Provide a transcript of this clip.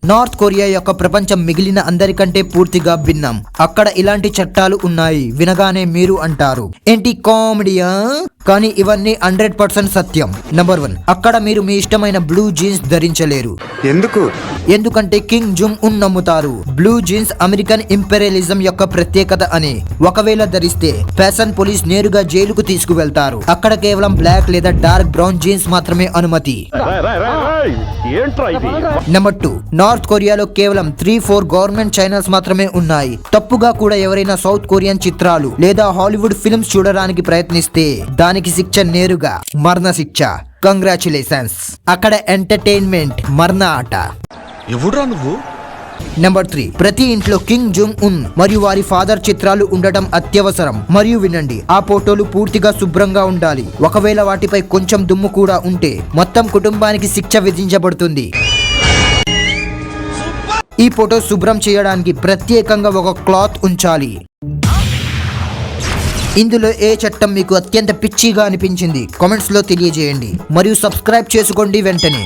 North Korea యొక్క ప్రపంచం మిగిలిన అందరికంటే పూర్తిగా భిన్నం. అక్కడ ఇలాంటి చట్టాలు ఉన్నాయి. వినగానే మీరు అంటారు ఏంటి కామెడియా, కానీ ఇవన్నీ 100% సత్యం. నంబర్ 1, అక్కడ మీరు మీ ఇష్టమైన బ్లూ జీన్స్ ధరించలేరు. ఎందుకంటే కింగ్ జుంగ్ ఉన్ నమ్ముతారు బ్లూ జీన్స్ అమెరికన్ ఇంపెరియలిజం యొక్క ప్రత్యేకత అని. ఒకవేళ ధరిస్తే ఫ్యాషన్ పోలీస్ నేరుగా జైలుకు తీసుకువెళ్తారు. అక్కడ కేవలం బ్లాక్ లేదా డార్క్ బ్రౌన్ జీన్స్ మాత్రమే అనుమతి. నంబర్ 2, నార్త్ కొరియాలో కేవలం 3-4 గవర్నమెంట్ ఛానల్స్ మాత్రమే ఉన్నాయి. తప్పుగా కూడా ఎవరైనా సౌత్ కొరియన్ చిత్రాలు లేదా హాలీవుడ్ ఫిల్మ్స్ చూడడానికి ప్రయత్నిస్తే దానికి శిక్ష నేరుగా మరణ శిక్ష. కంగ్రాచులేషన్స్, అక్కడ ఎంటర్టైన్మెంట్ మరణ ఆట. ఎవడురా నువ్వు? నంబర్ 3, ప్రతి ఇంట్లో కింగ్ జుంగ్ ఉన్ మరియు వారి ఫాదర్ చిత్రాలు ఉండటం అత్యవసరం. మరియు వినండి, ఆ ఫోటోలు పూర్తిగా శుభ్రంగా ఉండాలి. ఒకవేళ వాటిపై కొంచెం దుమ్ము కూడా ఉంటే మొత్తం కుటుంబానికి శిక్ష విధించబడుతుంది. ఈ ఫోటో శుభ్రం చేయడానికి ప్రత్యేకంగా ఒక క్లాత్ ఉంచాలి. ఇందులో ఏ చట్టం మీకు అత్యంత పిచ్చిగా అనిపించింది కామెంట్స్ లో తెలియజేయండి మరియు సబ్స్క్రైబ్ చేసుకోండి వెంటనే.